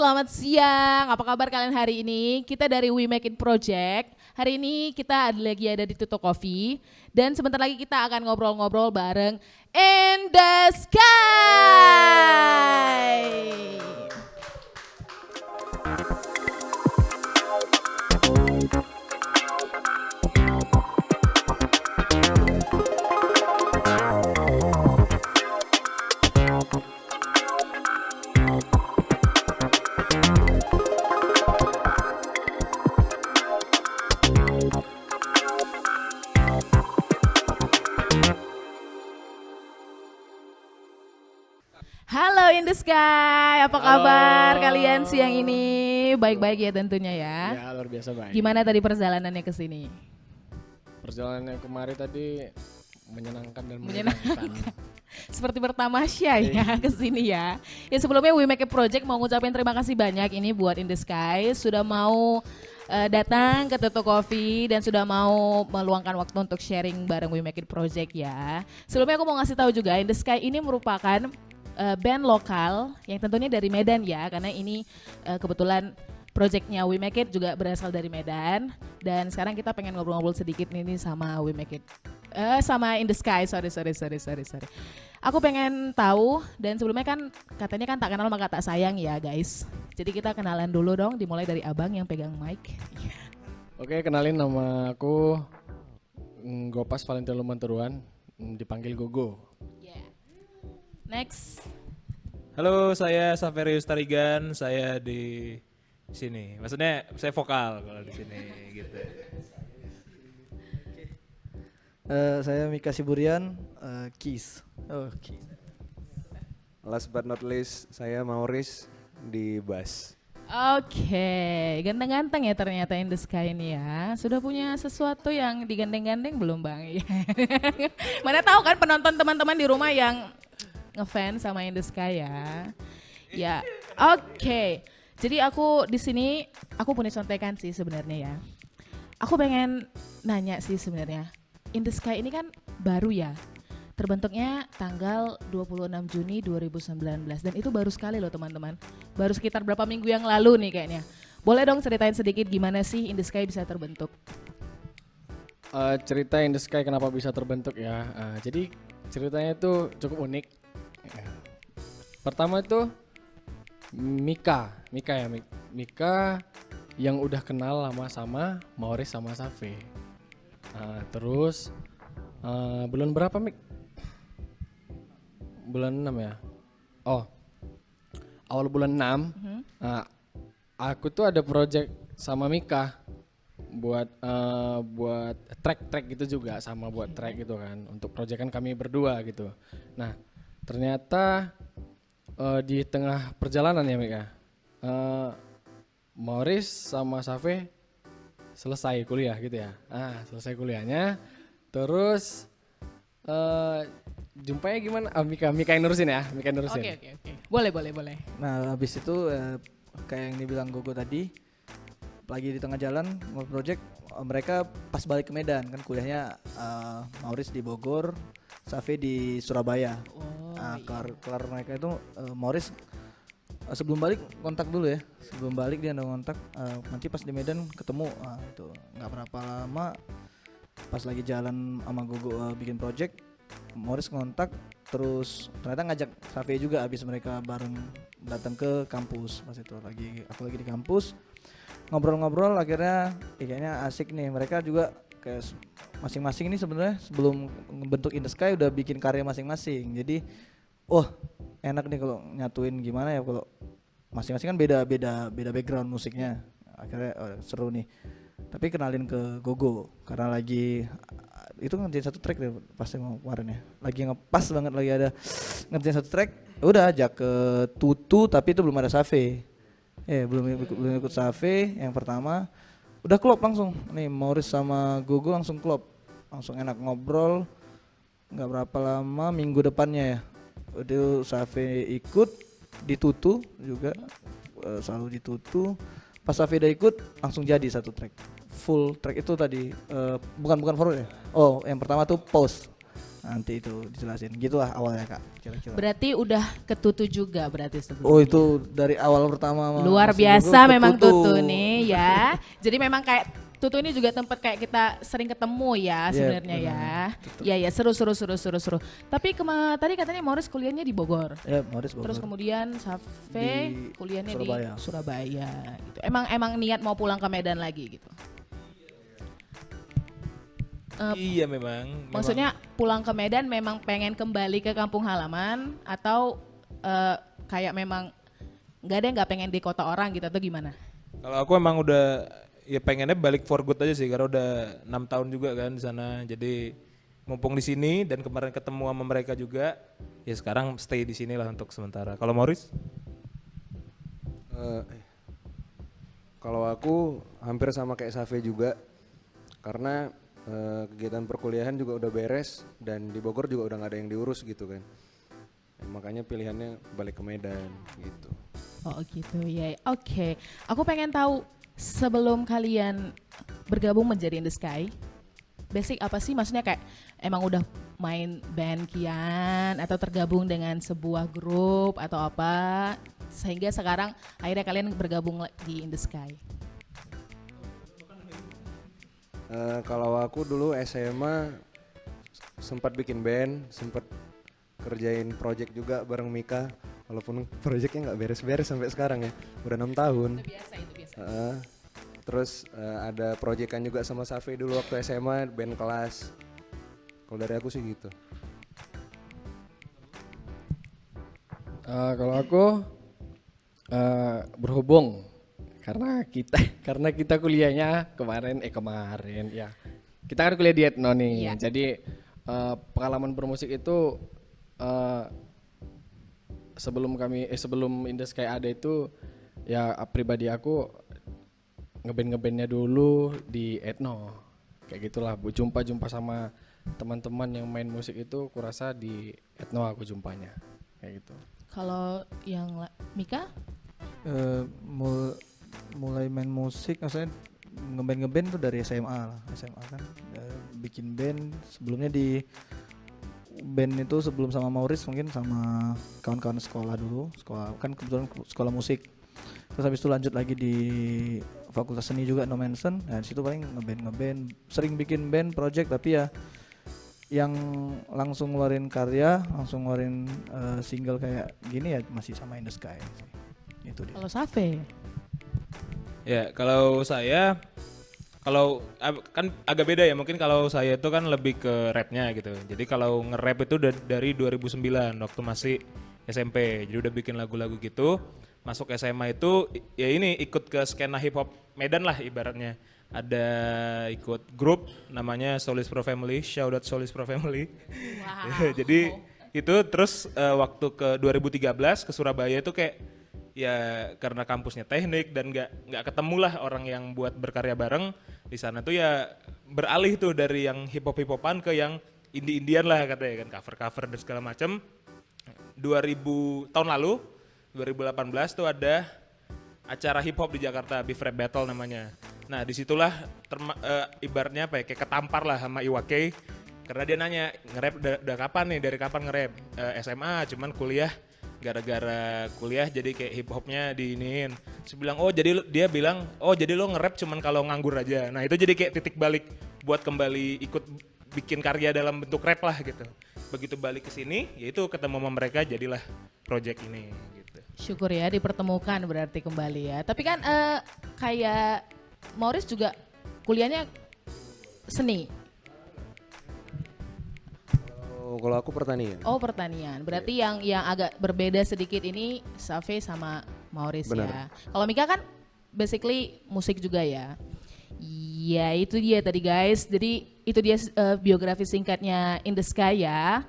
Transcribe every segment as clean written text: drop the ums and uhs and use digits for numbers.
selamat siang. Apa kabar kalian hari ini? Kita dari We Make It Project. Hari ini kita lagi ada di Tuto Coffee. Dan sebentar lagi kita akan ngobrol-ngobrol bareng In The Sky. Halo In The Sky, apa kabar kalian siang ini? Baik-baik ya tentunya ya. Ya luar biasa baik. Gimana tadi perjalanannya ke sini? Perjalanannya kemarin tadi menyenangkan dan Menyenangkan. Seperti bertamasya ya ke sini ya. Ya sebelumnya We Make It Project mau ngucapin terima kasih banyak ini buat In The Sky sudah mau datang ke Tuto Coffee dan sudah mau meluangkan waktu untuk sharing bareng We Make It Project ya. Sebelumnya aku mau ngasih tahu juga In The Sky ini merupakan band lokal yang tentunya dari Medan ya, karena ini kebetulan projectnya We Make It juga berasal dari Medan. Dan sekarang kita pengen ngobrol-ngobrol sedikit nih sama We Make It, sama In The Sky. Sorry. Aku pengen tahu, dan sebelumnya kan katanya kan tak kenal maka tak sayang ya guys. Jadi kita kenalan dulu dong, dimulai dari abang yang pegang mic. Oke, kenalin nama aku Gopas Valentino Manturuan, dipanggil Gogo. Next. Halo, saya Saverius Tarigan, saya di sini. Maksudnya saya vokal kalau di sini gitu. Saya Mika Siburian, keys. Oh, keys. Last but not least, saya Maurice di bass. Oke, ganteng-ganteng ya ternyata In The Sky ini ya. Sudah punya sesuatu yang digandeng-gandeng belum Bang? Mana tahu kan penonton teman-teman di rumah yang ngefans sama In The Sky ya. Ya, oke. Jadi aku di sini aku punya contekan sih sebenarnya ya. Aku pengen nanya sih sebenarnya. In The Sky ini kan baru ya. Terbentuknya tanggal 26 Juni 2019 dan itu baru sekali loh teman-teman. Baru sekitar berapa minggu yang lalu nih kayaknya. Boleh dong ceritain sedikit gimana sih In The Sky bisa terbentuk? Cerita In The Sky kenapa bisa terbentuk ya. Jadi ceritanya itu cukup unik. Pertama itu Mika yang udah kenal lama sama Maurice sama Safe. Terus bulan berapa Mik? Bulan 6 ya. Oh, awal bulan 6 aku tuh ada project sama Mika buat track gitu juga, sama buat track gitu kan, untuk proyekan kami berdua gitu. Nah ternyata di tengah perjalanan ya Mika, Maurice sama Safe selesai kuliah gitu ya. Selesai kuliahnya, terus jumpanya gimana? Mika yang nerusin ya, Mika yang nerusin. Oke. Boleh. Nah, habis itu kayak yang dibilang Gogo tadi, lagi di tengah jalan mau project, mereka pas balik ke Medan kan kuliahnya, Maurice di Bogor, Safe di Surabaya. Kelar mereka itu Maurice sebelum balik kontak dulu ya. Sebelum balik dia ada kontak, nanti pas di Medan ketemu. Itu nggak berapa lama pas lagi jalan sama Gogo bikin project, Maurice ngontak, terus ternyata ngajak Safe juga abis mereka bareng datang ke kampus. Pas itu aku lagi di kampus ngobrol-ngobrol, akhirnya kayaknya asik nih. Mereka juga kayak masing-masing ini sebenarnya sebelum bentuk In The Sky udah bikin karya masing-masing. Jadi enak nih kalau nyatuin, gimana ya, kalau masing-masing kan beda background musiknya. Akhirnya seru nih. Tapi kenalin ke Gogo karena lagi itu ngerjain satu track deh pas yang kemarin ya. Lagi ngepas banget, lagi ada ngerjain satu track. Udah ajak ke Tutu, tapi itu belum ada Safe. Belum ikut Safe yang pertama. Udah klop langsung. Nih Maurice sama Gogo langsung klop. Langsung enak ngobrol. Enggak berapa lama, minggu depannya ya. Udah Safe ikut di Tutu juga. Selalu di Tutu. Pas Safe udah ikut langsung jadi satu track. Full track itu tadi bukan forward ya. Yang pertama tuh Pause. nanti itu dijelasin. Gitulah awalnya Kak, kira-kira. Berarti udah ketutu juga berarti sebelumnya. Oh itu dari awal pertama. Luar masih biasa dulu memang ketutu. Tutu nih ya. Jadi memang kayak Tutu ini juga tempat kayak kita sering ketemu ya Iya, sebenarnya ya. Iya ya seru. Tapi tadi katanya Morris kuliahnya di Bogor. Ya, Morris Bogor. Terus kemudian Safe Di kuliahnya Surabaya. di Surabaya gitu. Emang niat mau pulang ke Medan lagi gitu. Iya memang. Maksudnya pulang ke Medan memang pengen kembali ke kampung halaman atau kayak memang nggak pengen di kota orang gitu atau gimana? Kalau aku emang udah ya pengennya balik for good aja sih karena udah 6 tahun juga kan di sana. Jadi mumpung di sini dan kemarin ketemu sama mereka juga, ya sekarang stay di sini lah untuk sementara. Kalau Morris? Kalau aku hampir sama kayak Safe juga, karena kegiatan perkuliahan juga udah beres dan di Bogor juga udah nggak ada yang diurus gitu kan. Makanya pilihannya balik ke Medan gitu. Oh gitu ya. Oke. Aku pengen tahu sebelum kalian bergabung menjadi In The Sky, basic apa sih? Maksudnya kayak emang udah main band kian atau tergabung dengan sebuah grup atau apa sehingga sekarang akhirnya kalian bergabung di In The Sky? Kalau aku dulu SMA sempat bikin band, sempat kerjain project juga bareng Mika. Walaupun projectnya nggak beres-beres sampai sekarang ya, udah 6 tahun. Itu biasa. Terus ada projectan juga sama Safi dulu waktu SMA, band kelas. Kalau dari aku sih gitu. Kalau aku berhubung karena kita kuliahnya kemarin ya. Kita kan kuliah di Etno nih. Iya. Jadi pengalaman bermusik itu sebelum In The Sky ada itu ya pribadi aku ngeband-ngebandnya dulu di Etno. Kayak gitulah, jumpa sama teman-teman yang main musik itu kurasa di Etno aku jumpanya. Kayak gitu. Kalau yang Mika? Mulai main musik, maksudnya ngeband tuh dari SMA kan. Bikin band sebelumnya di band itu sebelum sama Maurice mungkin sama kawan-kawan sekolah dulu, kan kebetulan sekolah musik. Terus habis itu lanjut lagi di Fakultas Seni juga No Manson. Nah, di situ paling ngeband, sering bikin band project tapi ya yang langsung ngeluarin karya, langsung ngeluarin single kayak gini ya masih sama In The Sky sih. Itu dia. Kalau Safe? Ya kalau saya kan agak beda ya, mungkin kalau saya itu kan lebih ke rapnya gitu. Jadi kalau nge-rap itu dari 2009 waktu masih SMP, jadi udah bikin lagu-lagu gitu. Masuk SMA itu ya ini ikut ke skena hip hop Medan lah ibaratnya. Ada ikut grup namanya Solis Pro Family, shout out Solis Pro Family. Wow. Jadi itu terus waktu ke 2013 ke Surabaya itu kayak ya karena kampusnya teknik dan nggak ketemu lah orang yang buat berkarya bareng di sana tuh ya beralih tuh dari yang hip hopan ke yang indie-indian lah katanya kan, cover dan segala macam. 2000 tahun lalu 2018 tuh ada acara hip hop di Jakarta, Beef Rap Battle namanya. Nah disitulah ibaratnya apa ya, kayak ketampar lah sama Iwake karena dia nanya nge-rap udah kapan nih, dari kapan nge-rap? SMA cuman kuliah, gara-gara kuliah jadi kayak hip hopnya diinin. Dia bilang jadi lo nge-rap cuman kalau nganggur aja. Nah itu jadi kayak titik balik buat kembali ikut bikin karya dalam bentuk rap lah gitu. Begitu balik ke sini yaitu ketemu sama mereka jadilah project ini gitu. Syukur ya dipertemukan berarti kembali ya. Tapi kan kayak Maurice juga kuliahnya seni. Kalau aku pertanian. Oh pertanian. Berarti yang agak berbeda sedikit ini Safe sama Maurice Benar. ya. Kalau Mika kan basically musik juga ya. Ya itu dia tadi guys. Jadi itu dia biografi singkatnya In The Sky ya.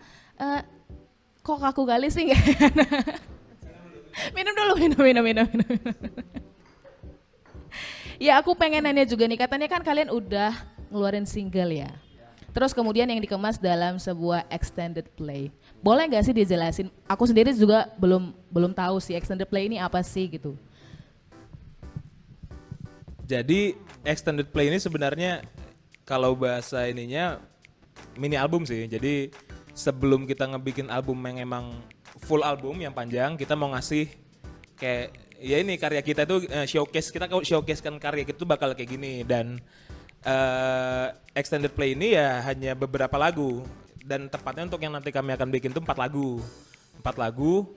Kok kaku kali sih? Minum dulu, minum. Ya aku pengen nanya juga nih, katanya kan kalian udah ngeluarin single ya. Terus kemudian yang dikemas dalam sebuah extended play. Boleh nggak sih dijelasin? Aku sendiri juga belum tahu sih extended play ini apa sih gitu. Jadi extended play ini sebenarnya kalau bahasa ininya mini album sih. Jadi sebelum kita ngebikin album yang emang full album yang panjang, kita mau ngasih kayak ya ini karya kita itu showcase, kita showcasekan karya kita tuh bakal kayak gini. Dan extended play ini ya hanya beberapa lagu, dan tepatnya untuk yang nanti kami akan bikin tuh 4 lagu.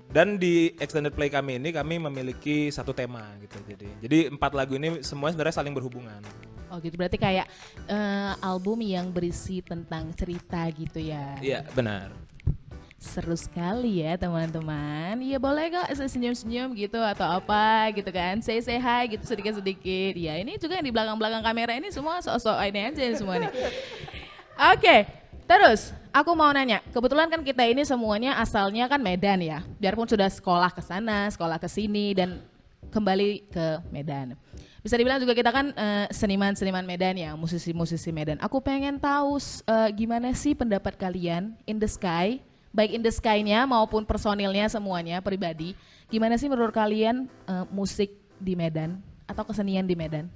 Dan di extended play kami ini kami memiliki satu tema gitu. Jadi 4 lagu ini semua sebenarnya saling berhubungan. Oh gitu, berarti kayak album yang berisi tentang cerita gitu ya. Iya, benar. Seru sekali ya teman-teman. Iya boleh kok senyum-senyum gitu atau apa gitu kan. Say hi gitu sedikit-sedikit. Ya ini juga yang di belakang-belakang kamera ini semua sok-sok ini aja semua nih. Oke, terus aku mau nanya. Kebetulan kan kita ini semuanya asalnya kan Medan ya. Biarpun sudah sekolah ke sana, sekolah ke sini dan kembali ke Medan. Bisa dibilang juga kita kan seniman-seniman Medan ya, musisi-musisi Medan. Aku pengen tahu gimana sih pendapat kalian In The Sky, baik In The Sky-nya maupun personilnya semuanya pribadi. Gimana sih menurut kalian musik di Medan atau kesenian di Medan?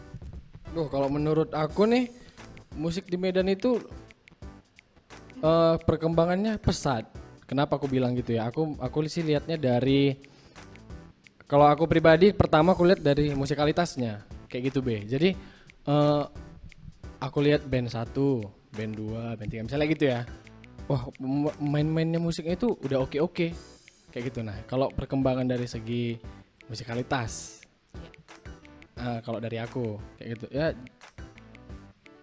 Kalau menurut aku nih, musik di Medan itu perkembangannya pesat. Kenapa aku bilang gitu ya? Aku sih lihatnya dari, kalau aku pribadi pertama aku lihat dari musikalitasnya kayak gitu be. Jadi aku lihat band 1, band 2, band 3 misalnya gitu ya. Wah main-mainnya musiknya itu udah oke kayak gitu. Nah kalau perkembangan dari segi musikalitas, kalau dari aku kayak gitu ya.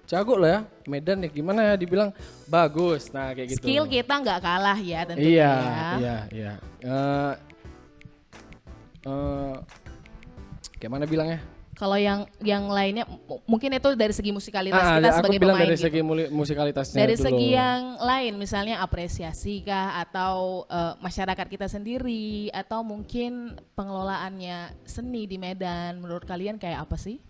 Jago lah ya, Medan ya gimana ya dibilang bagus, nah kayak gitu. Skill kita nggak kalah ya tentunya. Iya. Kayak mana bilangnya? Kalau yang lainnya mungkin itu dari segi musikalitas kita aku sebagai bilang pemain dari gitu. segi musikalitasnya Dari dulu. segi yang lain misalnya apresiasi kah atau masyarakat kita sendiri atau mungkin pengelolaannya seni di Medan menurut kalian kayak apa sih?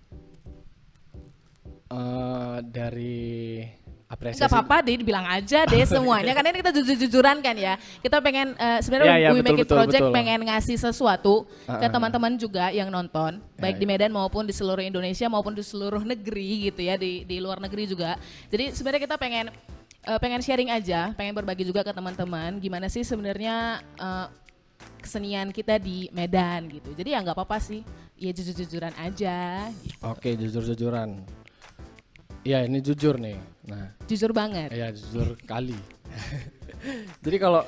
Dari apresiasi. Gak apa-apa deh, dibilang aja deh semuanya. Karena ini kita jujur-jujuran kan ya. Kita pengen sebenarnya Ya, We Make It betul, Project betul. pengen ngasih sesuatu ke teman-teman juga yang nonton, baik di Medan maupun di seluruh Indonesia maupun di seluruh negeri gitu ya, di luar negeri juga. Jadi sebenarnya kita pengen sharing aja, pengen berbagi juga ke teman-teman gimana sih sebenarnya kesenian kita di Medan gitu. Jadi ya nggak apa-apa sih, ya jujur-jujuran aja. Gitu. Oke, jujur-jujuran. Iya ini jujur nih. Nah, Jujur banget. ya jujur kali. Jadi kalau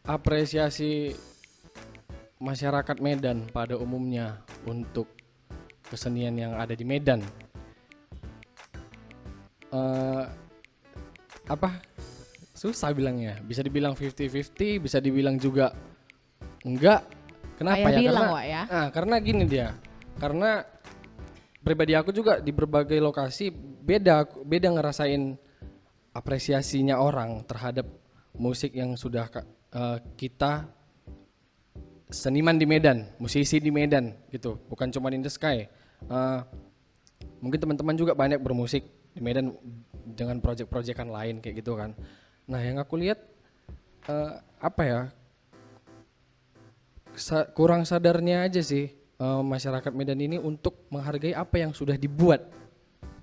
apresiasi masyarakat Medan pada umumnya untuk kesenian yang ada di Medan, susah bilangnya. Bisa dibilang 50-50, bisa dibilang juga enggak. Kenapa Kayak ya? bilang, Karena, Wak, ya. karena gini dia. Karena pribadi aku juga di berbagai lokasi beda ngerasain apresiasinya orang terhadap musik yang sudah kita seniman di Medan, musisi di Medan gitu, bukan cuma In The Sky. Mungkin teman-teman juga banyak bermusik di Medan dengan project-projectan lain kayak gitu kan. Nah yang aku lihat kurang sadarnya aja sih masyarakat Medan ini untuk menghargai apa yang sudah dibuat,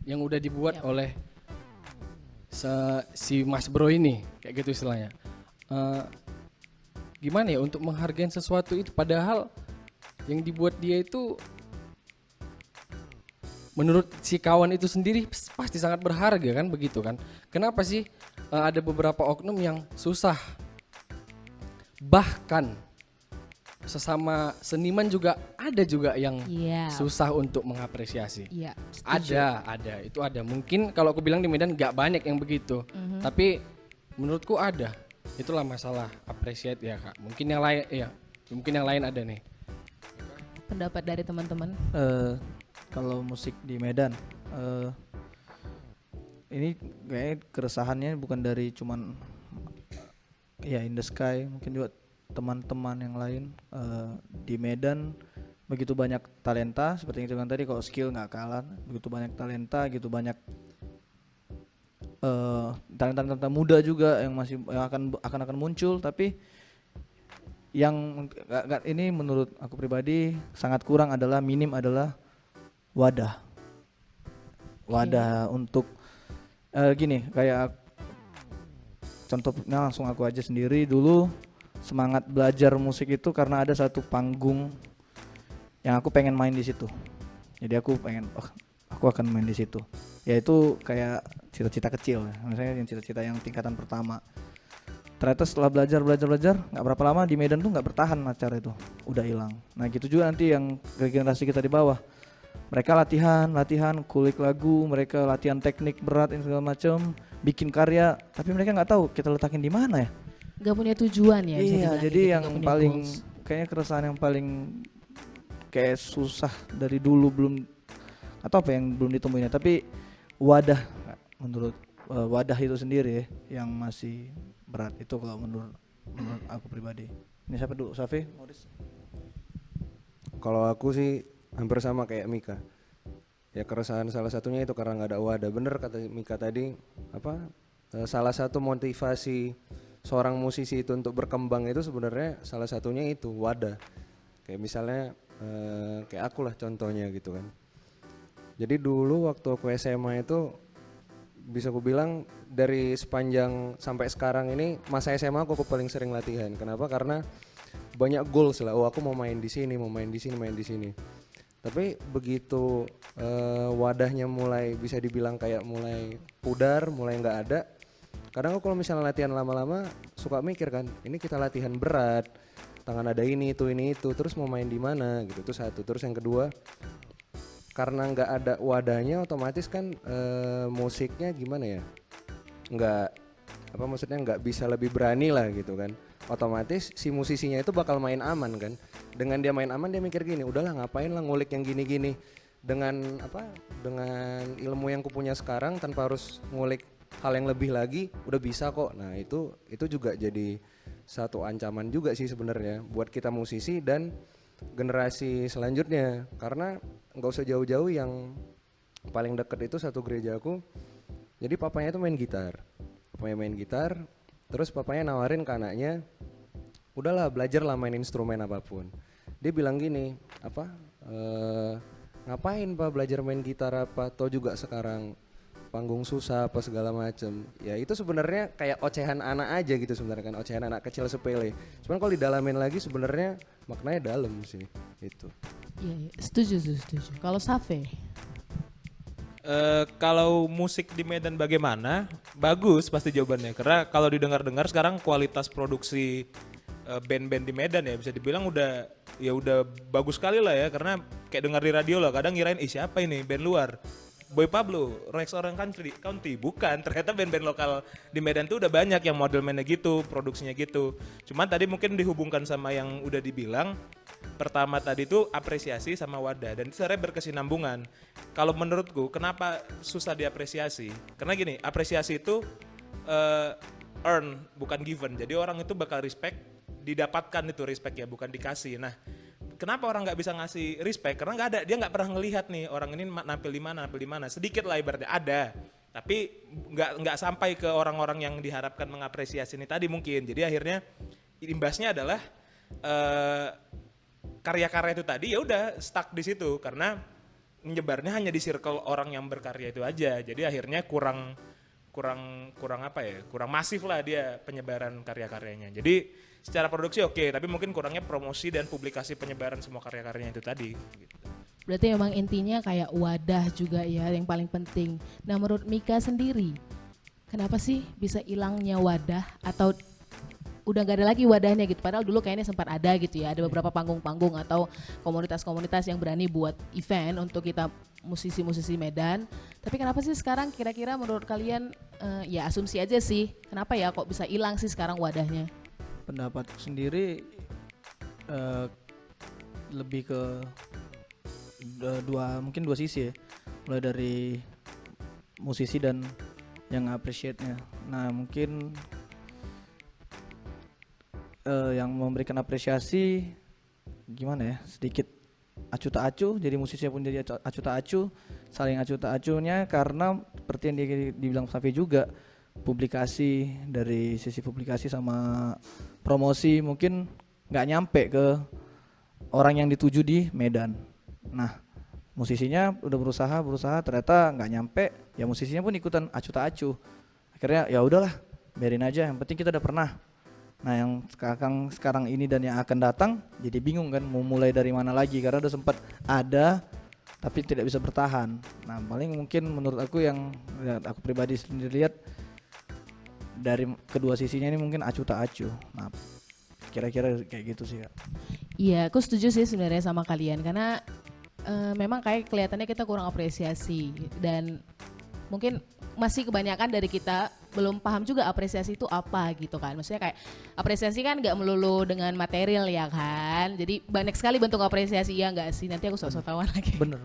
yang udah dibuat oleh si Mas Bro ini, kayak gitu istilahnya. Gimana ya untuk menghargai sesuatu itu, padahal yang dibuat dia itu menurut si kawan itu sendiri pasti sangat berharga kan, begitu kan. Kenapa sih ada beberapa oknum yang susah, bahkan sesama seniman juga ada juga yang susah untuk mengapresiasi. Iya, ada, itu ada. Mungkin kalau aku bilang di Medan nggak banyak yang begitu, tapi menurutku ada. Itulah masalah apresiat ya kak. Mungkin yang lain ada nih. pendapat dari teman-teman. Kalau musik di Medan, ini kayak keresahannya bukan dari cuman ya In The Sky, mungkin juga teman-teman yang lain. Di Medan begitu banyak talenta, seperti yang bilang tadi, kalau skill nggak kalah, begitu banyak talenta, gitu banyak talenta-talenta muda juga yang akan muncul, tapi yang ini menurut aku pribadi sangat kurang adalah wadah untuk gini, kayak contohnya langsung aku aja sendiri dulu semangat belajar musik itu karena ada satu panggung yang aku pengen main di situ. Jadi aku pengen, aku akan main di situ. Ya itu kayak cita-cita kecil, misalnya yang cita-cita yang tingkatan pertama. Ternyata setelah belajar, nggak berapa lama di Medan tuh nggak bertahan acara itu, udah hilang. Nah gitu juga nanti yang generasi kita di bawah. Mereka latihan, kulik lagu, mereka latihan teknik berat, ini segala macam, bikin karya, tapi mereka nggak tahu kita letakin di mana ya. Gak punya tujuan ya. bisa Iya, dibilang jadi gitu, yang nggak punya paling goals. kayaknya keresahan yang paling kayak susah dari dulu belum atau apa yang belum ditemuin, tapi wadah menurut wadah itu sendiri ya, yang masih berat itu kalau menurut aku pribadi. Ini siapa dulu? Safi? Maurice? Kalau aku sih hampir sama kayak Mika. Ya keresahan salah satunya itu karena nggak ada wadah. Bener kata Mika tadi, salah satu motivasi seorang musisi itu untuk berkembang itu sebenarnya salah satunya itu wadah. Kayak misalnya kayak aku lah contohnya gitu kan. Jadi dulu waktu aku SMA itu bisa aku bilang dari sepanjang sampai sekarang ini masa SMA aku paling sering latihan. Kenapa? Karena banyak goals lah. Oh aku mau main di sini, main di sini. Tapi begitu wadahnya mulai bisa dibilang kayak mulai pudar, mulai nggak ada. Kadang aku kalau misalnya latihan lama-lama suka mikir kan, ini kita latihan berat, tangan ada ini itu, terus mau main di mana gitu. Itu satu. Terus yang kedua, karena nggak ada wadahnya, otomatis kan musiknya gimana ya? Maksudnya nggak bisa lebih berani lah gitu kan. Otomatis si musisinya itu bakal main aman kan. Dengan dia main aman dia mikir gini, udahlah ngapain lah ngulik yang gini-gini. Dengan ilmu yang kupunya sekarang tanpa harus ngulik hal yang lebih lagi udah bisa kok. Nah itu juga jadi satu ancaman juga sih sebenarnya buat kita musisi dan generasi selanjutnya, karena nggak usah jauh-jauh, yang paling deket itu satu gereja aku. Jadi papanya itu main gitar, terus papanya nawarin ke anaknya, udahlah belajar lah main instrumen apapun. Dia bilang gini, ngapain pak belajar main gitar apa, toh juga sekarang panggung susah apa segala macem. Ya itu sebenarnya kayak ocehan anak aja gitu sebenarnya kan, ocehan anak kecil sepele. Cuman kalau didalamin lagi sebenarnya maknanya dalam sih itu. Iya, setuju. Kalau Safe? Kalau musik di Medan bagaimana? Bagus pasti jawabannya. Karena kalau didengar-dengar sekarang kualitas produksi band-band di Medan ya bisa dibilang udah bagus sekali lah ya. Karena kayak dengar di radio lah, kadang ngirain siapa ini band luar. Boy Pablo, Rex Orange County, bukan. Ternyata band-band lokal di Medan tuh udah banyak yang modelnya gitu, produksinya gitu. Cuman tadi mungkin dihubungkan sama yang udah dibilang. Pertama tadi tuh apresiasi sama wadah, dan itu sebenarnya berkesinambungan. Kalau menurutku kenapa susah diapresiasi? Karena gini, apresiasi itu earn, bukan given. Jadi orang itu bakal respect, didapatkan itu respect ya, bukan dikasih. Nah, kenapa orang nggak bisa ngasih respect? Karena nggak ada, dia nggak pernah ngelihat nih orang ini nampil di mana. Sedikit lah ibaratnya ada, tapi nggak sampai ke orang-orang yang diharapkan mengapresiasi ini tadi mungkin. Jadi akhirnya imbasnya adalah karya-karya itu tadi ya udah stuck di situ karena menyebarnya hanya di circle orang yang berkarya itu aja. Jadi akhirnya kurang masif lah dia penyebaran karya-karyanya. Jadi secara produksi oke, tapi mungkin kurangnya promosi dan publikasi penyebaran semua karya-karyanya itu tadi. Gitu. Berarti memang intinya kayak wadah juga ya yang paling penting. Nah menurut Mika sendiri, kenapa sih bisa hilangnya wadah atau udah gak ada lagi wadahnya gitu? Padahal dulu kayaknya sempat ada gitu ya, ada beberapa panggung-panggung atau komunitas-komunitas yang berani buat event untuk kita musisi-musisi Medan. Tapi kenapa sih sekarang kira-kira menurut kalian, ya asumsi aja sih, kenapa ya kok bisa hilang sih sekarang wadahnya? Pendapatku sendiri lebih ke mungkin dua sisi ya, mulai dari musisi dan yang appreciate-nya. Nah mungkin yang memberikan apresiasi gimana ya, sedikit acuh tak acuh, jadi musisinya pun jadi acuh tak acuh, saling acuh tak acuhnya, karena seperti yang dibilang Safi juga, publikasi, dari sisi publikasi sama promosi mungkin nggak nyampe ke orang yang dituju di Medan. Nah musisinya udah berusaha ternyata nggak nyampe, ya musisinya pun ikutan acuh tak acuh, akhirnya ya udahlah biarin aja, yang penting kita udah pernah. Nah yang sekarang ini dan yang akan datang jadi bingung kan mau mulai dari mana lagi karena udah sempat ada tapi tidak bisa bertahan. Nah paling mungkin menurut aku yang aku pribadi sendiri lihat dari kedua sisinya ini mungkin acuh tak acuh. Nah kira-kira kayak gitu sih Kak. Iya, aku setuju sih sebenarnya sama kalian karena memang kayak kelihatannya kita kurang apresiasi dan mungkin masih kebanyakan dari kita belum paham juga apresiasi itu apa gitu kan. Maksudnya kayak apresiasi kan nggak melulu dengan material ya kan. Jadi banyak sekali bentuk apresiasi ya nggak sih. Nanti aku sok-sok tawan lagi. Bener.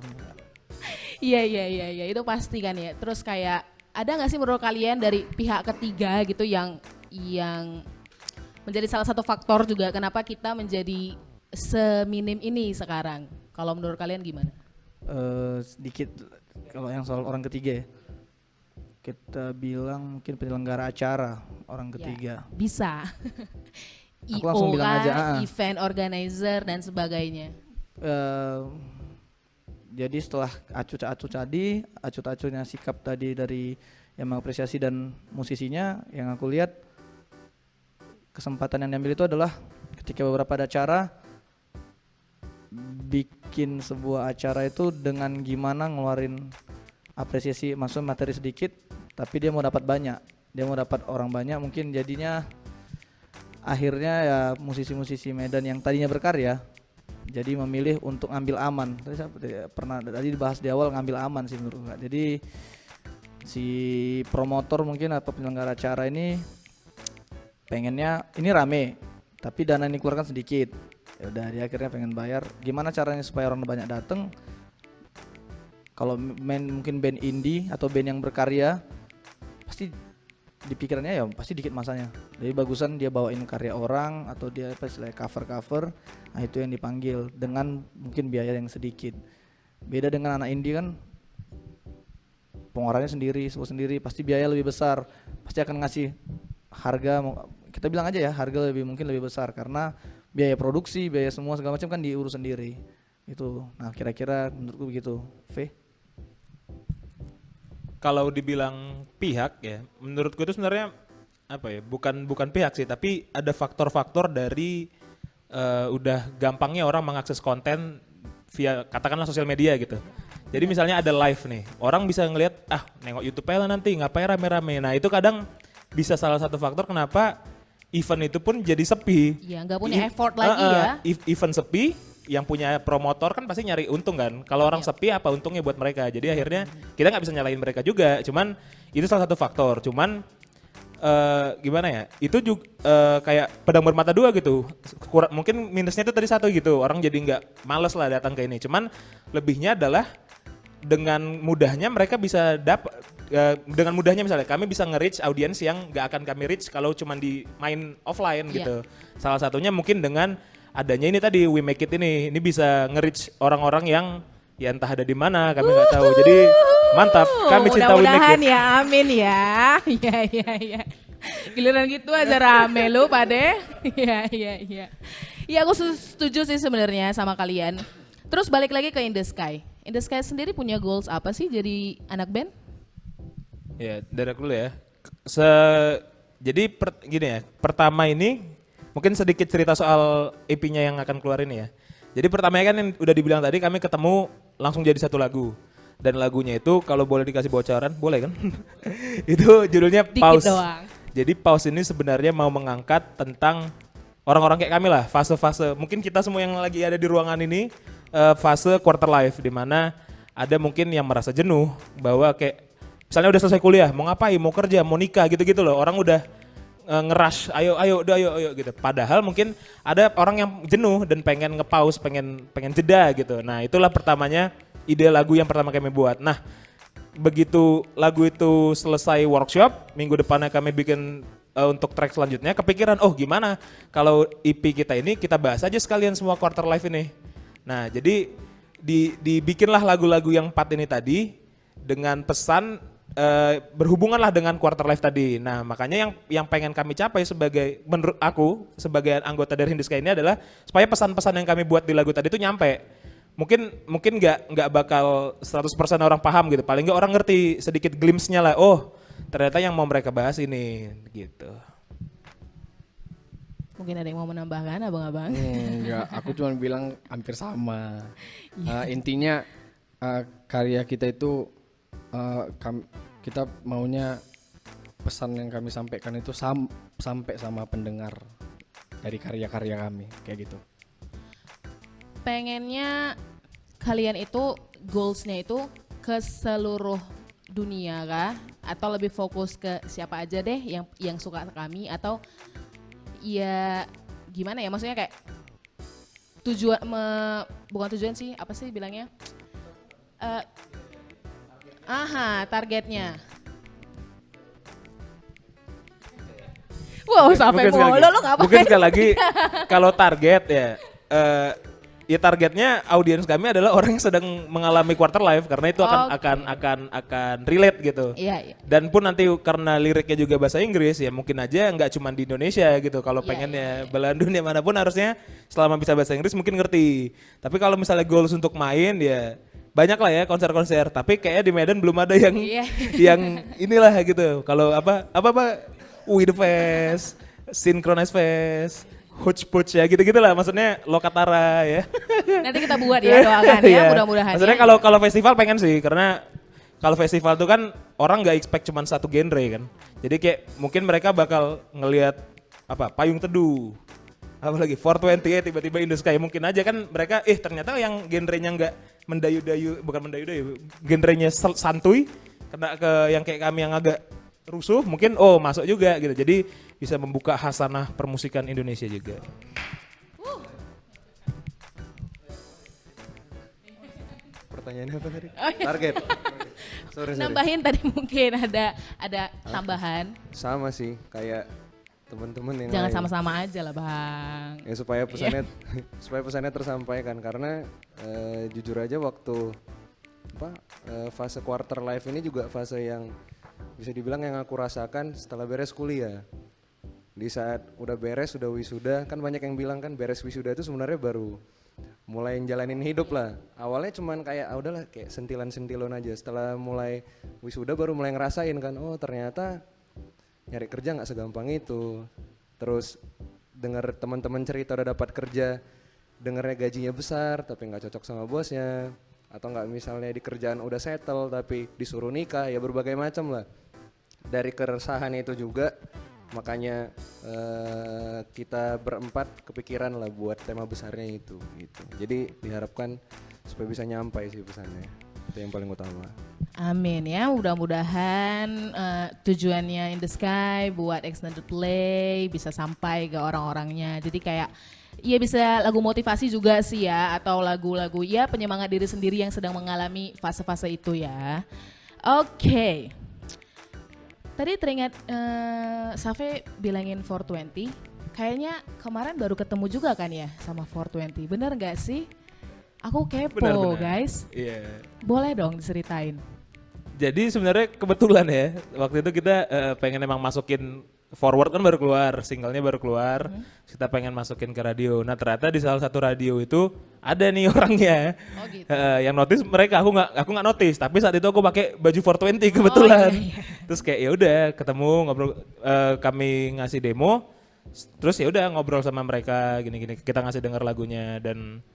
Iya itu pasti kan ya. Terus kayak ada nggak sih menurut kalian dari pihak ketiga gitu yang menjadi salah satu faktor juga kenapa kita menjadi seminim ini sekarang? Kalau menurut kalian gimana? Sedikit kalau yang soal orang ketiga ya. Kita bilang mungkin penyelenggara acara orang ketiga. Ya, bisa. Aku langsung bilang aja, event organizer dan sebagainya. Jadi setelah acuh-acuhnya sikap tadi dari yang mengapresiasi dan musisinya, yang aku lihat kesempatan yang diambil itu adalah ketika beberapa ada acara bikin sebuah acara itu dengan gimana ngeluarin apresiasi, maksudnya materi sedikit tapi dia mau dapat banyak, dia mau dapat orang banyak, mungkin jadinya akhirnya ya musisi-musisi Medan yang tadinya berkarya jadi memilih untuk ngambil aman. Tadi dibahas di awal ngambil aman sih menurut gue. Jadi si promotor mungkin atau penyelenggara acara ini pengennya ini rame tapi dana yang dikeluarkan sedikit. Ya udah dia akhirnya pengen bayar. Gimana caranya supaya orang banyak datang? Kalau mungkin band indie atau band yang berkarya pasti di pikirannya ya pasti dikit masanya. Jadi bagusan dia bawain karya orang atau dia cover. Nah itu yang dipanggil dengan mungkin biaya yang sedikit. Beda dengan anak indie kan pengeluarannya sendiri pasti biaya lebih besar. Pasti akan ngasih harga, kita bilang aja ya harga mungkin lebih besar karena biaya produksi, biaya semua segala macam kan diurus sendiri. Itu. Nah kira-kira menurutku begitu. V? Kalau dibilang pihak ya, menurutku itu sebenarnya apa ya? Bukan pihak sih, tapi ada faktor-faktor dari udah gampangnya orang mengakses konten via katakanlah sosial media gitu. Jadi misalnya ada live nih, orang bisa ngelihat nengok YouTube lah nanti ngapain rame-rame. Nah itu kadang bisa salah satu faktor kenapa event itu pun jadi sepi. Iya, nggak punya effort lagi ya. Event sepi. Yang punya promotor kan pasti nyari untung kan. Kalau orang sepi apa untungnya buat mereka. Jadi akhirnya kita nggak bisa nyalain mereka juga. Cuman itu salah satu faktor. Cuman gimana ya? Itu juga kayak pedang bermata dua gitu. Mungkin minusnya itu tadi satu gitu. Orang jadi nggak males lah datang ke ini. Cuman lebihnya adalah dengan mudahnya mereka bisa dengan mudahnya misalnya kami bisa nge-reach audiens yang nggak akan kami reach kalau cuman di main offline gitu. Salah satunya mungkin dengan adanya ini tadi We Make It ini bisa nge-reach orang-orang yang ya entah ada di mana kami nggak tahu. Jadi mantap, kami cinta We Make It. Mudah-mudahan ya, amin ya. Iya. Giliran gitu aja rame lu Pade. Iya. Iya aku setuju sih sebenarnya sama kalian. Terus balik lagi ke In The Sky. In The Sky sendiri punya goals apa sih jadi anak band? Ya dari aku dulu ya. Jadi gini ya, pertama ini mungkin sedikit cerita soal EP-nya yang akan keluar ini ya. Jadi pertamanya kan yang udah dibilang tadi kami ketemu langsung jadi satu lagu. Dan lagunya itu kalau boleh dikasih bocoran, boleh kan? Itu judulnya Dikit Pause. doang. Jadi Pause ini sebenarnya mau mengangkat tentang orang-orang kayak kami lah, fase-fase. Mungkin kita semua yang lagi ada di ruangan ini fase quarter life di mana ada mungkin yang merasa jenuh bahwa kayak misalnya udah selesai kuliah, mau ngapain, mau kerja, mau nikah gitu-gitu loh. Orang udah ngerush, ayo gitu. Padahal mungkin ada orang yang jenuh dan pengen nge-pause, pengen jeda gitu. Nah itulah pertamanya ide lagu yang pertama kami buat. Nah begitu lagu itu selesai workshop, minggu depannya kami bikin untuk track selanjutnya, kepikiran gimana kalau EP kita ini kita bahas aja sekalian semua quarter life ini. Nah jadi dibikinlah lagu-lagu yang 4 ini tadi dengan pesan berhubunganlah dengan quarter life tadi. Nah makanya yang pengen kami capai menurut aku sebagai anggota dari In The Sky ini adalah supaya pesan-pesan yang kami buat di lagu tadi itu nyampe. Mungkin nggak bakal 100% orang paham gitu. Paling nggak orang ngerti sedikit glimpse-nya lah. Oh ternyata yang mau mereka bahas ini gitu. Mungkin ada yang mau menambahkan abang-abang? Enggak, aku cuma bilang hampir sama. Intinya karya kita itu kita maunya pesan yang kami sampaikan itu sampai sama pendengar dari karya-karya kami kayak gitu. Pengennya kalian itu goalsnya itu ke seluruh dunia kah? Atau lebih fokus ke siapa aja deh yang suka kami, atau ya gimana ya, maksudnya kayak tujuan bukan tujuan sih, apa sih bilangnya, targetnya. Wow, sampai mulu lo ngapain? Mungkin sekali lagi kalau target ya, ya targetnya audiens kami adalah orang yang sedang mengalami quarter life, karena itu akan relate gitu. Iya. Dan pun nanti karena liriknya juga bahasa Inggris, ya mungkin aja nggak cuma di Indonesia gitu. Kalau pengennya belahan dunia manapun harusnya selama bisa bahasa Inggris mungkin ngerti. Tapi kalau misalnya goals untuk main ya banyak lah ya konser-konser. Tapi kayaknya di Medan belum ada yang yang inilah gitu. Kalau apa With the Fest, Synchronize Fest, Huch ya gitu-gitu lah, maksudnya Lokatara ya. Nanti kita buat ya, doakan ya, mudah-mudahan. Maksudnya kalau festival pengen sih, karena kalau festival tuh kan orang nggak expect cuma satu genre kan. Jadi kayak mungkin mereka bakal ngelihat Payung Teduh, apalagi 420 ya tiba-tiba in the Sky, mungkin aja kan mereka ternyata yang genrenya nggak bukan mendayu-dayu, genrenya santuy, kena ke yang kayak kami yang agak rusuh mungkin masuk juga gitu. Jadi bisa membuka hasanah permusikan Indonesia juga. Pertanyaannya apa tadi? Target. Sorry. Nambahin tadi mungkin ada tambahan. Sama sih kayak teman-teman yang Jangan lain. sama-sama aja lah Bang. Ya supaya pesannya tersampaikan, karena jujur aja waktu fase quarter life ini juga fase yang bisa dibilang yang aku rasakan setelah beres kuliah. Di saat udah beres, udah wisuda, kan banyak yang bilang kan beres wisuda itu sebenarnya baru mulai jalanin hidup lah. Awalnya cuman kayak udahlah kayak sentilan-sentilon aja. Setelah mulai wisuda baru mulai ngerasain kan, ternyata nyari kerja nggak segampang itu. Terus dengar teman-teman cerita udah dapat kerja, dengarnya gajinya besar tapi nggak cocok sama bosnya, atau nggak misalnya di kerjaan udah settle tapi disuruh nikah, ya berbagai macam lah. Dari keresahan itu juga makanya kita berempat kepikiran lah buat tema besarnya itu gitu. Jadi diharapkan supaya bisa nyampai sih pesannya, itu yang paling utama. Amin ya, mudah-mudahan tujuannya In The Sky buat extended play bisa sampai ke orang-orangnya. Jadi kayak ya bisa lagu motivasi juga sih ya, atau lagu-lagu ya penyemangat diri sendiri yang sedang mengalami fase-fase itu ya. Oke. Tadi teringat Safe bilangin 420, kayaknya kemarin baru ketemu juga kan ya sama 420, bener gak sih? Aku kepo Benar. guys. Iya. Boleh dong diceritain. Jadi sebenarnya kebetulan ya, waktu itu kita pengen emang masukin Forward kan baru keluar, singlenya baru keluar, kita pengen masukin ke radio. Nah ternyata di salah satu radio itu ada nih orangnya, gitu. yang notice mereka, aku nggak notice, tapi saat itu aku pakai baju 420 kebetulan. iya. Terus kayak ya udah ketemu ngobrol, kami ngasih demo, terus ya udah ngobrol sama mereka gini-gini, kita ngasih denger lagunya dan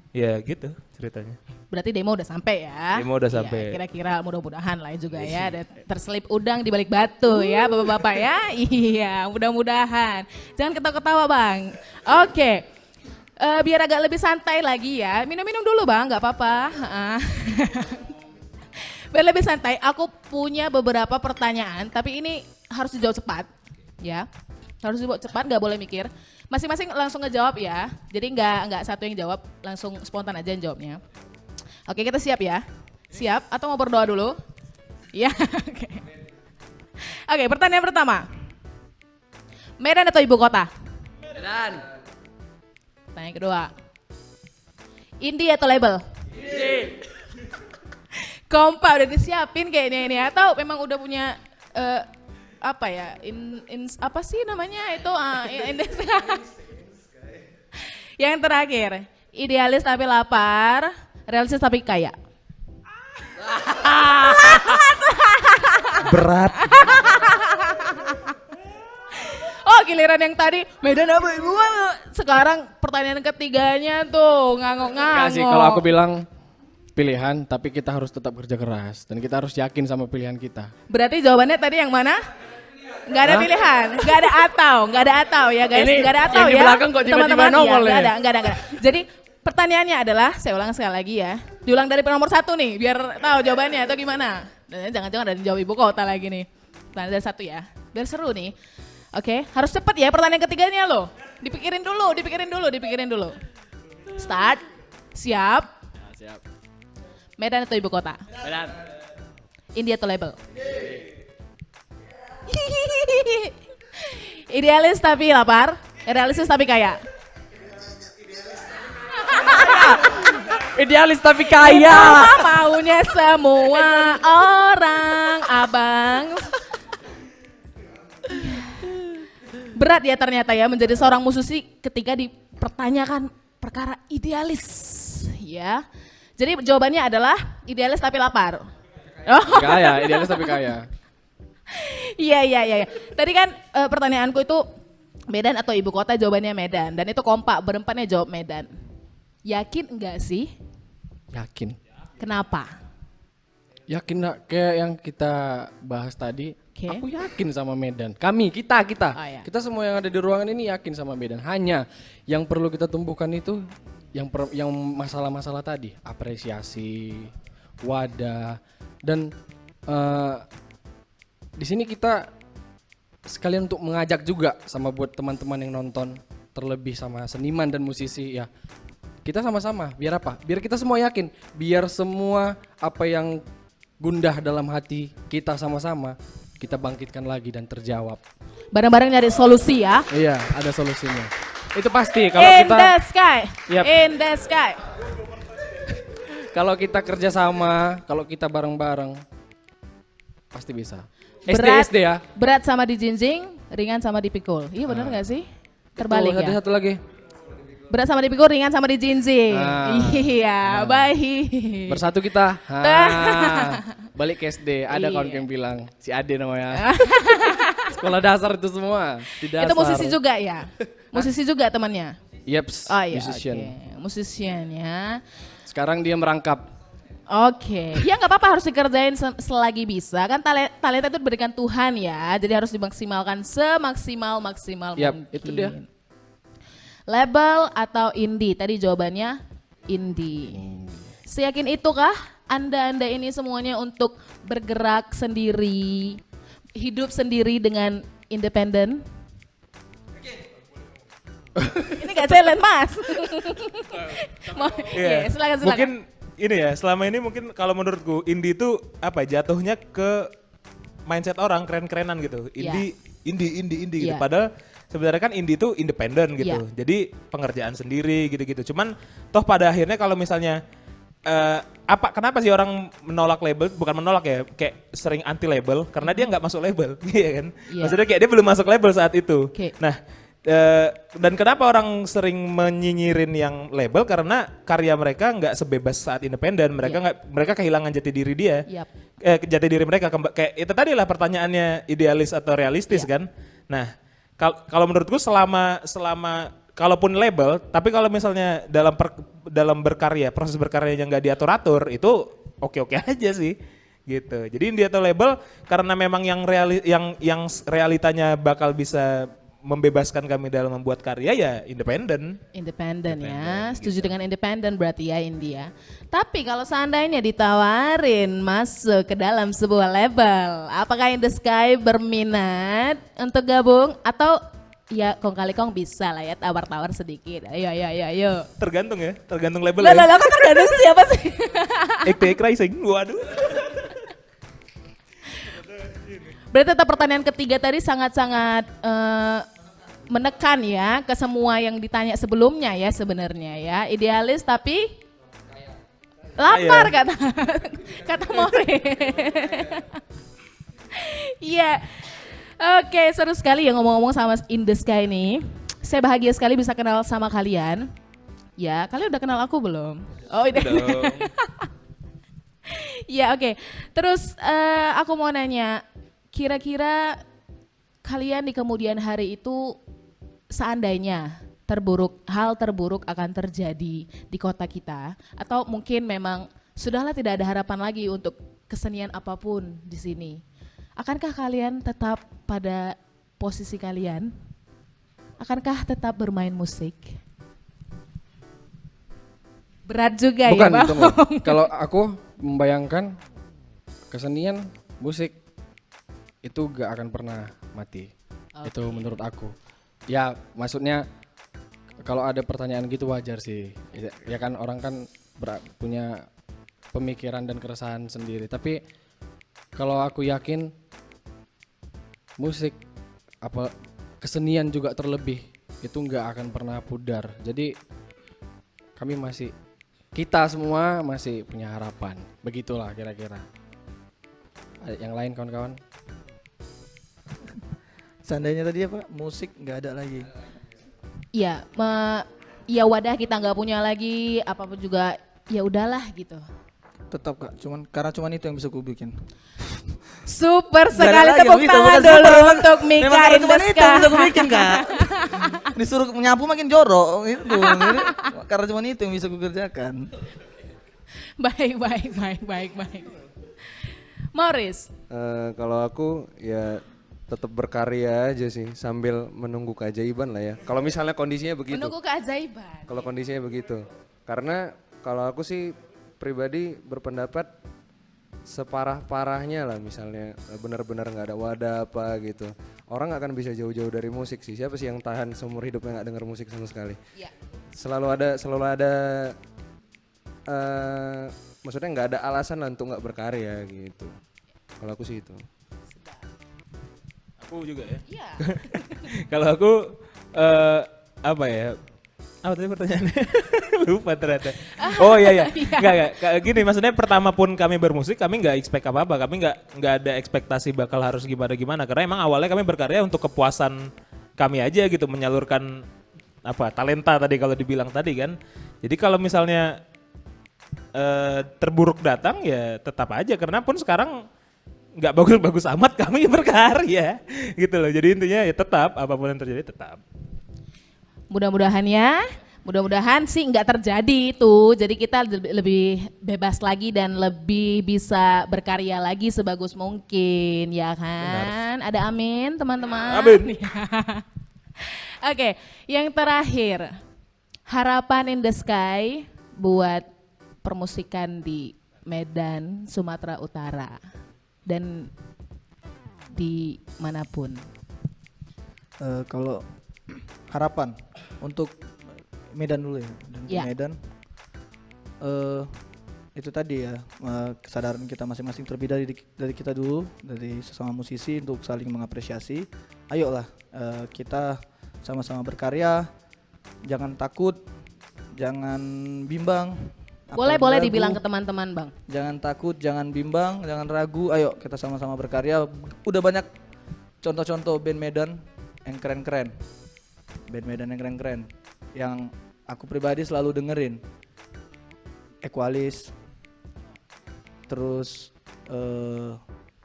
ya gitu ceritanya. Berarti demo udah sampai ya? Demo udah Iya, sampai. kira-kira mudah-mudahan lah juga ya, ada terselip udang di balik batu ya bapak-bapak ya. Iya, mudah-mudahan. Jangan ketawa-ketawa Bang. Oke, biar agak lebih santai lagi ya. Minum-minum dulu Bang, nggak apa-apa. Biar lebih santai, aku punya beberapa pertanyaan, tapi ini harus dijawab cepat ya. Harus dijawab cepat, nggak boleh mikir. Masing-masing langsung ngejawab ya. Jadi nggak satu yang jawab, langsung spontan aja yang jawabnya. Oke, kita siap ya? Siap? Atau mau berdoa dulu? Ya, oke. Oke, pertanyaan pertama. Medan atau ibu kota? Medan. Pertanyaan kedua. Indie atau label? Indie. Kompak udah disiapin kayaknya ini, atau memang udah punya apa ya? Apa sih namanya itu? Yang terakhir, idealis tapi lapar, realistis tapi kaya. Berat. giliran yang tadi Medan apa ibu? Sekarang pertanyaan ketiganya tuh ngangok-ngangok. Enggak sih, kalau aku bilang pilihan, tapi kita harus tetap kerja keras dan kita harus yakin sama pilihan kita. Berarti jawabannya tadi yang mana? Nggak ada pilihan, nggak ada atau ya guys, Ini nggak ada atau yang di ya. belakang kok tiba-tiba Teman-teman, nongol nggak ya? ada. Jadi pertanyaannya adalah, saya ulang sekali lagi ya. Diulang dari nomor 1 nih, biar tahu jawabannya atau gimana. Jangan-jangan ada jawab ibu kota lagi nih. Pertanyaan dari 1 ya, biar seru nih. Oke, harus cepet ya pertanyaan ketiganya loh. Dipikirin dulu. Start, siap. Siap. Medan atau ibu kota? Medan. India atau label? Idealis tapi lapar, realistis tapi kaya. Idealis tapi kaya. Apa maunya semua orang, abang. Berat ya ternyata ya menjadi seorang musisi ketika dipertanyakan perkara idealis, ya. Jadi jawabannya adalah idealis tapi lapar. Oh. Kaya, idealis tapi kaya. Iya. Tadi kan pertanyaanku itu Medan atau ibu kota, jawabannya Medan. Dan itu kompak, berempatnya jawab Medan. Yakin enggak sih? Yakin. Kenapa? Yakin nak, kayak yang kita bahas tadi. Oke. Aku yakin sama Medan. Kita. Oh, iya. Kita semua yang ada di ruangan ini yakin sama Medan. Hanya yang perlu kita tumbuhkan itu yang masalah-masalah tadi, apresiasi, wadah, dan di sini kita sekalian untuk mengajak juga sama buat teman-teman yang nonton, terlebih sama seniman dan musisi ya. Kita sama-sama, biar apa? Biar kita semua yakin, biar semua apa yang gundah dalam hati kita sama-sama kita bangkitkan lagi dan terjawab. Bareng-bareng nyari solusi ya. Iya, ada solusinya. Itu pasti kalau In kita the sky, Yap. in the sky. kalau kita kerja sama, kalau kita bareng-bareng pasti bisa. SD ya. Berat sama dijinjing, ringan sama dipikul. Iya benar nggak sih? Terbalik Tuh, ada ya. satu lagi. Berat sama dipikul, ringan sama dijinjing. Iya, baik. Bersatu kita. Balik ke SD. Ada kawan yang bilang si Ade namanya. Sekolah dasar itu semua. Di dasar. Itu musisi juga ya? Musisi juga temannya? Yeps, Oh iya, musician. oke. Musician ya. Sekarang dia merangkap. Oke, ya nggak apa-apa, harus dikerjain selagi bisa. Kan talenta itu diberikan Tuhan ya, jadi harus dimaksimalkan semaksimal Yap, mungkin. itu dia. Label atau indie? Tadi jawabannya indie. Seyakin itukah Anda ini semuanya untuk bergerak sendiri, hidup sendiri dengan independen? Ini gak challenge mas. Iya. Silakan. Mungkin ini ya, selama ini mungkin kalau menurutku indie itu apa jatuhnya ke mindset orang keren-kerenan gitu. Indie gitu. Iya. Padahal sebenarnya kan indie itu independen gitu. Iya. Jadi pengerjaan sendiri gitu-gitu. Cuman toh pada akhirnya kalau misalnya kenapa sih orang menolak label? Bukan menolak ya, kayak sering anti label karena dia nggak masuk label, iya kan? Iya. Maksudnya kayak dia belum masuk label saat itu. Oke. Nah, dan kenapa orang sering menyinyirin yang label karena karya mereka nggak sebebas saat independen, mereka kehilangan jati diri dia. Yap. Jati diri mereka kayak itu tadi lah pertanyaannya idealis atau realistis kan. Nah, kalau menurutku selama kalaupun label, tapi kalau misalnya dalam berkarya, proses berkaryanya nggak diatur-atur, itu oke-oke aja sih. Gitu. Jadi dia atau label karena memang yang realitanya bakal bisa membebaskan kami dalam membuat karya ya independen. Independen ya, setuju dengan independen berarti ya India. Tapi kalau seandainya ditawarin masuk ke dalam sebuah label, apakah In The Sky berminat untuk gabung atau ya kong kali kong bisa lah ya tawar-tawar sedikit. Ayo. Tergantung label Lah ya. kan tergantung siapa sih? Ektek Rising, waduh. Berarti tetap pertanyaan ketiga tadi sangat-sangat menekan ya ke semua yang ditanya sebelumnya ya sebenarnya ya. Idealis tapi lapar kata More. Iya. Oke, seru sekali ya ngomong-ngomong sama In The Sky ini. Saya bahagia sekali bisa kenal sama kalian. Ya, kalian udah kenal aku belum? Oh, udah. Ya, oke. Terus aku mau nanya, kira-kira kalian di kemudian hari itu seandainya hal terburuk akan terjadi di kota kita, atau mungkin memang sudahlah tidak ada harapan lagi untuk kesenian apapun di sini, akankah kalian tetap pada posisi kalian? Akankah tetap bermain musik? Berat juga Bukan, ya Bang. tunggu. Kalau aku membayangkan kesenian musik itu gak akan pernah mati. Itu menurut aku. Ya maksudnya kalau ada pertanyaan gitu wajar sih. Ya kan orang kan punya pemikiran dan keresahan sendiri. Tapi kalau aku yakin musik kesenian juga terlebih itu nggak akan pernah pudar. Jadi kita semua masih punya harapan. Begitulah kira-kira. Yang lain kawan-kawan? Seandainya tadi apa? Musik nggak ada lagi. Iya, ya wadah kita nggak punya lagi, apapun juga ya udahlah gitu. Tetap Kak, karena cuman itu yang bisa gue bikin. Super Nggak ada sekali, lagi, tepuk begitu, tangan bukan dulu super. untuk Mika Memang karena in cuman the itu yang bisa gue Sky. bikin Kak. Disuruh nyapu makin jorok gitu. Jadi, karena cuman itu yang bisa gue kerjakan. Baik. Morris, Kalau aku ya tetap berkarya aja sih sambil menunggu keajaiban lah ya. Kalau misalnya kondisinya begitu. menunggu keajaiban. Kalau kondisinya begitu. Karena kalau aku sih pribadi berpendapat separah-parahnya lah, misalnya benar-benar nggak ada wadah apa gitu, orang akan bisa jauh-jauh dari musik sih. Siapa sih yang tahan seumur hidupnya nggak denger musik sama sekali? Ya. Selalu ada maksudnya nggak ada alasan lah untuk nggak berkarya gitu. Kalau aku sih itu. Aku juga ya. Iya. Kalau aku apa ya? Apa tadi pertanyaannya? Lupa ternyata. Oh iya. Enggak. Gini, maksudnya pertama pun kami bermusik, kami nggak expect apa-apa. Kami nggak ada ekspektasi bakal harus gimana. Karena emang awalnya kami berkarya untuk kepuasan kami aja gitu, menyalurkan talenta tadi kalau dibilang tadi kan. Jadi kalau misalnya terburuk datang ya tetap aja, karena pun sekarang nggak bagus-bagus amat kami berkarya gitu loh. Jadi intinya ya tetap apapun yang terjadi tetap. Mudah-mudahan sih nggak terjadi itu. Jadi kita lebih bebas lagi dan lebih bisa berkarya lagi sebagus mungkin, ya kan? Ada amin, teman-teman. Amin. Oke, yang terakhir, harapan in the sky buat permusikan di Medan, Sumatera Utara dan di manapun. Kalau harapan untuk Medan dulu ya, dan di Ya. Medan itu tadi ya, kesadaran kita masing-masing terlebih dari kita dulu, dari sesama musisi untuk saling mengapresiasi. Ayolah kita sama-sama berkarya, jangan takut, jangan bimbang. Boleh apalagi ragu. dibilang ke teman-teman, Bang. Jangan takut, jangan bimbang, jangan ragu. Ayo kita sama-sama berkarya. Udah banyak contoh-contoh band Medan yang keren-keren. Band Medan yang keren-keren. Yang aku pribadi selalu dengerin. Equalis. Terus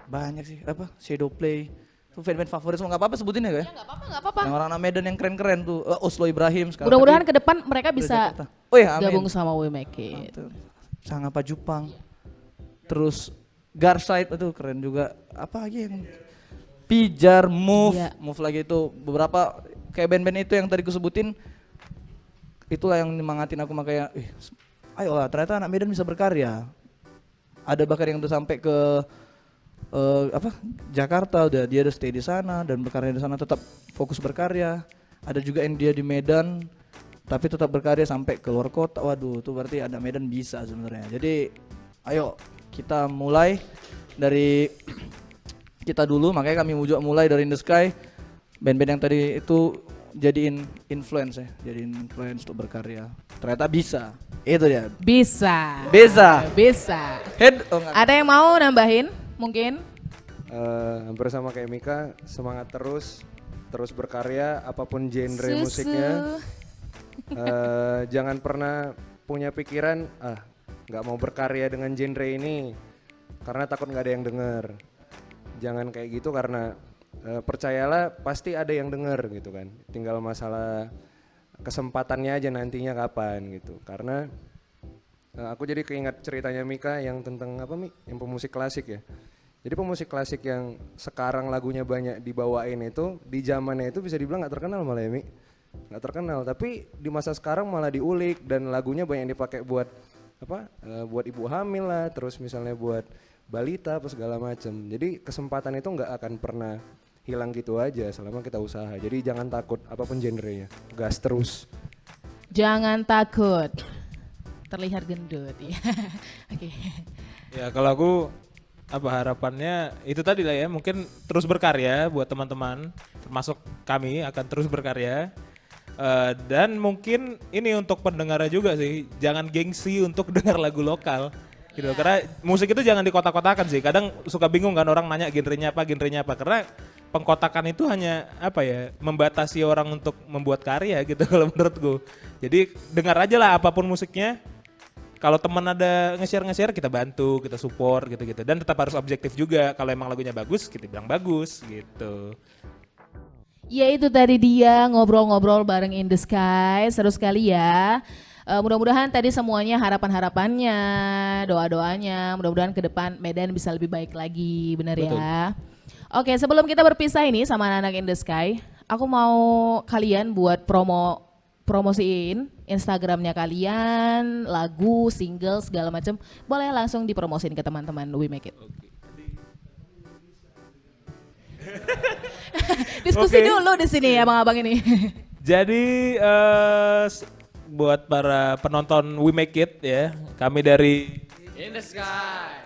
banyak sih Shadow Play. Itu band-band favorit semua, enggak apa-apa sebutin ya, Kak? Enggak apa-apa. Yang orang Medan yang keren-keren tuh. Oslo Ibrahim sekarang. Mudah-mudahan Tapi ke depan mereka udah bisa Jakarta. Oh ya, amin. gabung sama We Make It. Sangapa Jupang. Terus Garside itu keren juga. Apa lagi yang Pijar, Move, Iya. Move lagi itu beberapa kayak band-band itu yang tadi ku sebutin. Itulah yang nyemangatin aku, makanya ayolah ternyata anak Medan bisa berkarya. Ada bahkan yang udah sampai ke Jakarta, dia udah stay di sana dan berkarya di sana, tetap fokus berkarya. Ada juga yang dia di Medan tapi tetap berkarya sampai ke luar kota. Waduh, itu berarti ada Medan bisa sebenarnya. Jadi ayo kita mulai dari kita dulu, makanya kami juga mulai dari In The Sky. Band-band yang tadi itu jadiin influence ya, jadiin influence untuk berkarya. Ternyata bisa. Itu dia. Bisa. Head enggak. Ada yang mau nambahin? Mungkin? Hampir sama kayak Mika, semangat terus berkarya apapun genre musiknya. Jangan pernah punya pikiran nggak mau berkarya dengan genre ini karena takut nggak ada yang denger. Jangan kayak gitu, karena percayalah pasti ada yang denger gitu kan. Tinggal masalah kesempatannya aja nantinya kapan gitu. Karena aku jadi keingat ceritanya Mika yang tentang apa Mi? Yang pemusik klasik ya. Jadi pemusik klasik yang sekarang lagunya banyak dibawain itu di zamannya itu bisa dibilang nggak terkenal malah ya Mi. Nggak terkenal, tapi di masa sekarang malah diulik dan lagunya banyak dipakai buat apa? Buat ibu hamil lah, terus misalnya buat balita apa segala macam. Jadi kesempatan itu nggak akan pernah hilang gitu aja selama kita usaha. Jadi jangan takut apapun genrenya, gas terus. Jangan takut. Terlihat gendut ya. Oke. Ya kalau aku apa harapannya itu tadi lah ya, mungkin terus berkarya buat teman-teman, termasuk kami akan terus berkarya. Dan mungkin ini untuk pendengarnya juga sih, jangan gengsi untuk dengar lagu lokal gitu. Karena musik itu jangan dikotak-kotakan sih. Kadang suka bingung kan orang nanya genrenya apa. Karena pengkotakan itu hanya apa ya, membatasi orang untuk membuat karya gitu kalau menurutku. Jadi dengar aja lah apapun musiknya. Kalau teman ada nge-share kita bantu, kita support gitu-gitu. Dan tetap harus objektif juga. Kalau emang lagunya bagus, kita bilang bagus gitu. Ya itu tadi dia ngobrol-ngobrol bareng In The Sky, seru sekali ya. Mudah-mudahan tadi semuanya harapan-harapannya, doa-doanya, mudah-mudahan ke depan Medan bisa lebih baik lagi, benar ya. Oke, sebelum kita berpisah ini sama anak-anak In The Sky, aku mau kalian buat promosiin Instagramnya kalian, lagu, single, segala macam. Boleh langsung dipromosin ke teman-teman We Make It. Diskusi dulu di sini abang-abang ini. Jadi buat para penonton We Make It ya, kami dari In the sky.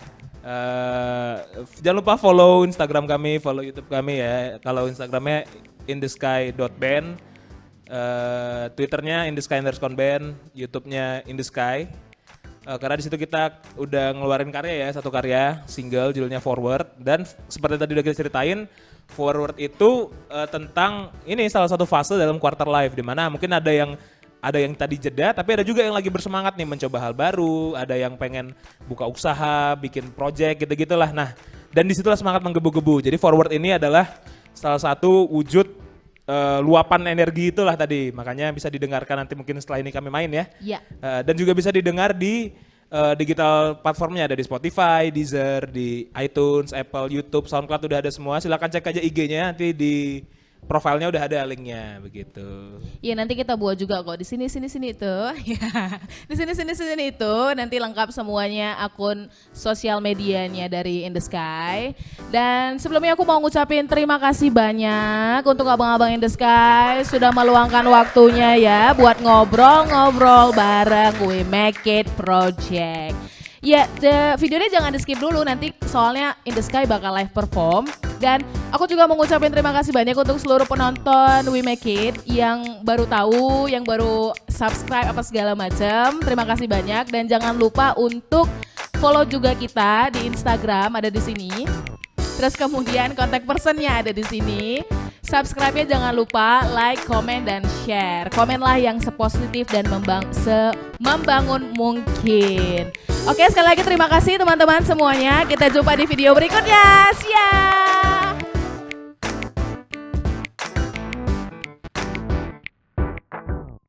Jangan lupa follow Instagram kami, follow YouTube kami ya. Kalau Instagramnya inthesky.band, Twitternya inthesky_band, YouTube-nya In The Sky. Karena di situ kita udah ngeluarin karya ya, satu karya single judulnya Forward, dan seperti tadi udah kita ceritain, Forward itu tentang ini salah satu fase dalam quarter life, di mana mungkin ada yang tadi jeda, tapi ada juga yang lagi bersemangat nih mencoba hal baru, ada yang pengen buka usaha, bikin project gitu-gitulah. Nah, dan disitulah semangat menggebu-gebu. Jadi Forward ini adalah salah satu wujud luapan energi itulah tadi. Makanya bisa didengarkan nanti mungkin setelah ini kami main ya. Iya. Dan juga bisa didengar di digital platformnya, ada di Spotify, Deezer, di iTunes, Apple, YouTube, SoundCloud udah ada semua. Silakan cek aja IG-nya, nanti di profilnya udah ada linknya begitu. Iya nanti kita buat juga kok di sini itu. Ya. Di sini itu nanti lengkap semuanya akun sosial medianya dari In The Sky. Dan sebelumnya aku mau ngucapin terima kasih banyak untuk abang-abang In The Sky sudah meluangkan waktunya ya buat ngobrol-ngobrol bareng We Make It Project. Ya, videonya jangan di skip dulu nanti soalnya In The Sky bakal live perform. Dan aku juga mau ngucapin terima kasih banyak untuk seluruh penonton We Make It yang baru tahu, yang baru subscribe apa segala macam. Terima kasih banyak dan jangan lupa untuk follow juga kita di Instagram, ada di sini. Terus kemudian kontak personnya ada di sini. Subscribe-nya jangan lupa, like, komen, dan share. Komenlah yang sepositif dan membangun mungkin. Oke, sekali lagi terima kasih teman-teman semuanya. Kita jumpa di video berikutnya. Siap.